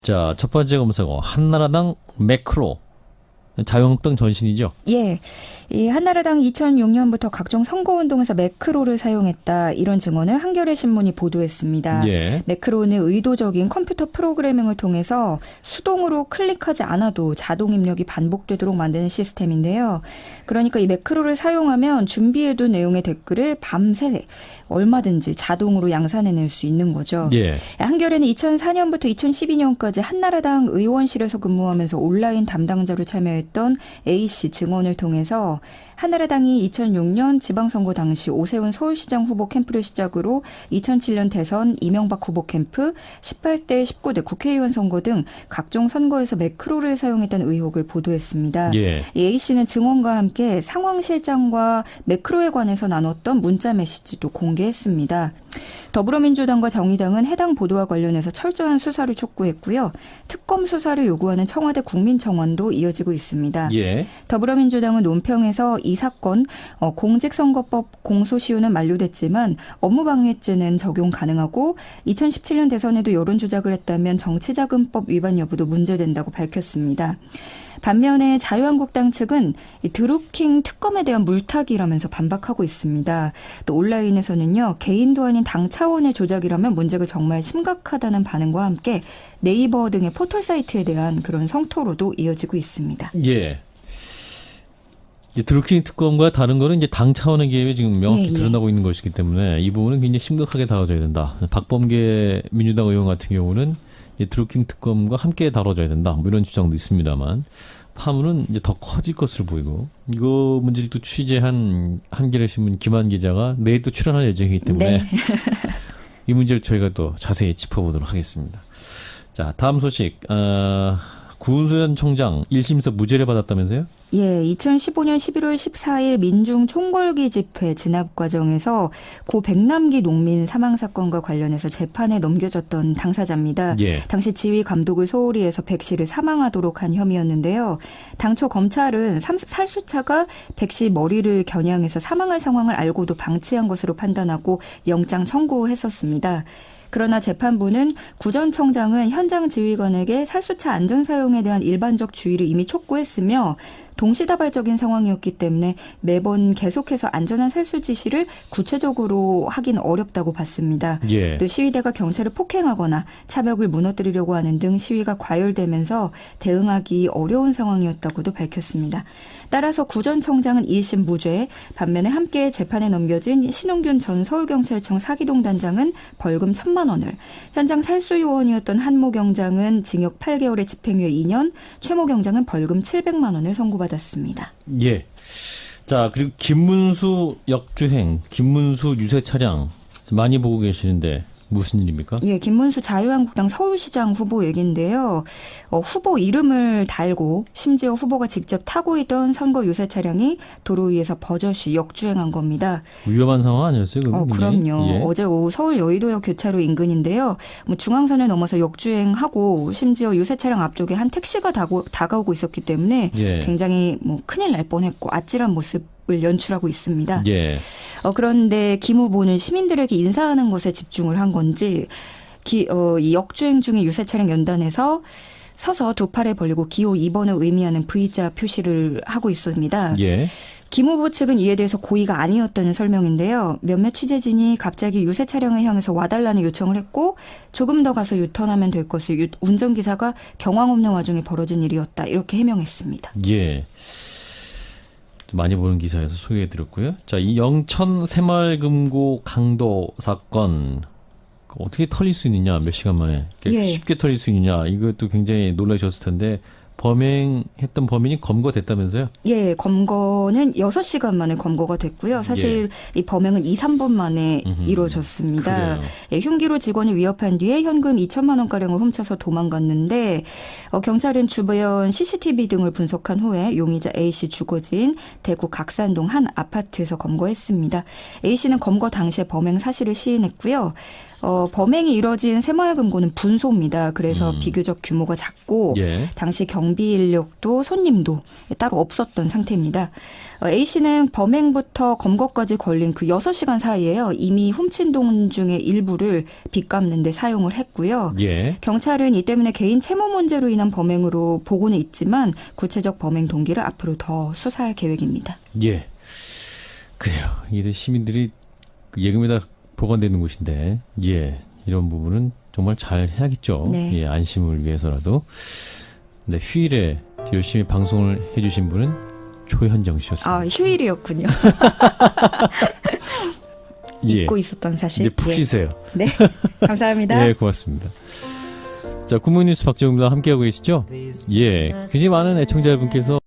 자, 첫 번째 검사고 한나라당 매크로 자유한국당 전신이죠. 예, 이 한나라당이 2006년부터 각종 선거운동에서 매크로를 사용했다 이런 증언을 한겨레 신문이 보도했습니다. 예. 매크로는 의도적인 컴퓨터 프로그래밍을 통해서 수동으로 클릭하지 않아도 자동 입력이 반복되도록 만드는 시스템인데요. 그러니까 이 매크로를 사용하면 준비해둔 내용의 댓글을 밤새 얼마든지 자동으로 양산해낼 수 있는 거죠. 예. 한겨레는 2004년부터 2012년까지 한나라당 의원실에서 근무하면서 온라인 담당자로 참여했던 A씨 증언을 통해서 한나라당이 2006년 지방선거 당시 오세훈 서울시장 후보 캠프를 시작으로 2007년 대선 이명박 후보 캠프, 18대, 19대 국회의원 선거 등 각종 선거에서 매크로를 사용했다는 의혹을 보도했습니다. 예. A씨는 증언과 함께 상황실장과 매크로에 관해서 나눴던 문자 메시지도 공개했습니다. 더불어민주당과 정의당은 해당 보도와 관련해서 철저한 수사를 촉구했고요. 특검 수사를 요구하는 청와대 국민청원도 이어지고 있습니다. 예. 더불어민주당은 논평에서 이 사건 공직선거법 공소시효는 만료됐지만 업무방해죄는 적용 가능하고 2017년 대선에도 여론조작을 했다면 정치자금법 위반 여부도 문제된다고 밝혔습니다. 반면에 자유한국당 측은 드루킹 특검에 대한 물타기라면서 반박하고 있습니다. 또 온라인에서는요. 개인도 아닌 당 차원의 조작이라면 문제가 정말 심각하다는 반응과 함께 네이버 등의 포털 사이트에 대한 그런 성토로도 이어지고 있습니다. 예. 이제 드루킹 특검과 다른 거는 이제 당 차원의 개입이 지금 명확히 드러나고 있는 것이기 때문에 이 부분은 굉장히 심각하게 다뤄져야 된다. 박범계 민주당 의원 같은 경우는 이제 드루킹 특검과 함께 다뤄져야 된다. 뭐 이런 주장도 있습니다만 파문은 이제 더 커질 것으로 보이고 이거 문제를 또 취재한 한겨레 신문 김한 기자가 내일 또 출연할 예정이기 때문에 네. 이 문제를 저희가 또 자세히 짚어보도록 하겠습니다. 자, 다음 소식. 구은수현 청장 1심에서 무죄를 받았다면서요? 예, 2015년 11월 14일 민중 총궐기 집회 진압 과정에서 고 백남기 농민 사망 사건과 관련해서 재판에 넘겨졌던 당사자입니다. 예. 당시 지휘 감독을 소홀히 해서 백 씨를 사망하도록 한 혐의였는데요. 당초 검찰은 살수차가 백 씨 머리를 겨냥해서 사망할 상황을 알고도 방치한 것으로 판단하고 영장 청구했었습니다. 그러나 재판부는 구 전 청장은 현장 지휘관에게 살수차 안전 사용에 대한 일반적 주의를 이미 촉구했으며 동시다발적인 상황이었기 때문에 매번 계속해서 안전한 살수 지시를 구체적으로 하긴 어렵다고 봤습니다. 예. 또 시위대가 경찰을 폭행하거나 차벽을 무너뜨리려고 하는 등 시위가 과열되면서 대응하기 어려운 상황이었다고도 밝혔습니다. 따라서 구 전 청장은 1심 무죄, 반면에 함께 재판에 넘겨진 신웅균 전 서울경찰청 사기동 단장은 벌금 1,000만 원을, 현장 살수 요원이었던 한모 경장은 징역 8개월에 집행유예 2년, 최모 경장은 벌금 700만 원을 선고받았습니다. 예. 자, 그리고 김문수 역주행, 김문수 유세 차량 많이 보고 계시는데 무슨 일입니까? 예, 김문수 자유한국당 서울시장 후보 얘기인데요. 후보 이름을 달고 심지어 후보가 직접 타고 있던 선거 유세 차량이 도로 위에서 버젓이 역주행한 겁니다. 위험한 상황 아니었어요? 그럼요. 예. 어제 오후 서울 여의도역 교차로 인근인데요. 중앙선을 넘어서 역주행하고 심지어 유세 차량 앞쪽에 한 택시가 다가오고 있었기 때문에 예. 굉장히 큰일 날 뻔했고 아찔한 모습을 연출하고 있습니다. 예. 그런데 김 후보는 시민들에게 인사하는 것에 집중을 한 건지 이 역주행 중에 유세 차량 연단에서 서서 두 팔을 벌리고 기호 2번을 의미하는 V자 표시를 하고 있습니다. 예. 김 후보 측은 이에 대해서 고의가 아니었다는 설명인데요. 몇몇 취재진이 갑자기 유세 차량을 향해서 와달라는 요청을 했고 조금 더 가서 유턴하면 될 것을 운전기사가 경황 없는 와중에 벌어진 일이었다. 이렇게 해명했습니다. 예. 많이 보는 기사에서 소개해드렸고요. 자, 이 영천 새마을금고 강도 사건 어떻게 털릴 수 있느냐, 몇 시간 만에 쉽게 털릴 수 있느냐, 이것도 굉장히 놀라셨을 텐데 범행했던 범인이 검거됐다면서요? 예, 검거는 6시간 만에 검거가 됐고요. 사실 이 범행은 2, 3분 만에 이루어졌습니다. 예, 흉기로 직원을 위협한 뒤에 현금 2천만 원가량을 훔쳐서 도망갔는데 경찰은 주변 CCTV 등을 분석한 후에 용의자 A씨 주거지인 대구 각산동 한 아파트에서 검거했습니다. A씨는 검거 당시에 범행 사실을 시인했고요. 범행이 이뤄진 새마을금고는 분소입니다. 그래서 비교적 규모가 작고 예. 당시 경비 인력도 손님도 따로 없었던 상태입니다. A씨는 범행부터 검거까지 걸린 그 6시간 사이에요. 이미 훔친 돈 중에 일부를 빚 갚는 데 사용을 했고요. 예. 경찰은 이 때문에 개인 채무 문제로 인한 범행으로 보고는 있지만 구체적 범행 동기를 앞으로 더 수사할 계획입니다. 예. 그래요. 이게 시민들이 그 예금에다 보관되는 곳인데, 예. 이런 부분은 정말 잘 해야겠죠. 네. 예. 안심을 위해서라도. 네. 휴일에 열심히 방송을 해주신 분은 조현정 씨였습니다. 아, 휴일이었군요. 예. 잊고 있었던 사실. 이제 푹 쉬세요. 네. 감사합니다. 예, 고맙습니다. 자, 굿모닝 뉴스 박정우입니다. 함께하고 계시죠? 예. 굉장히 많은 애청자 여러분께서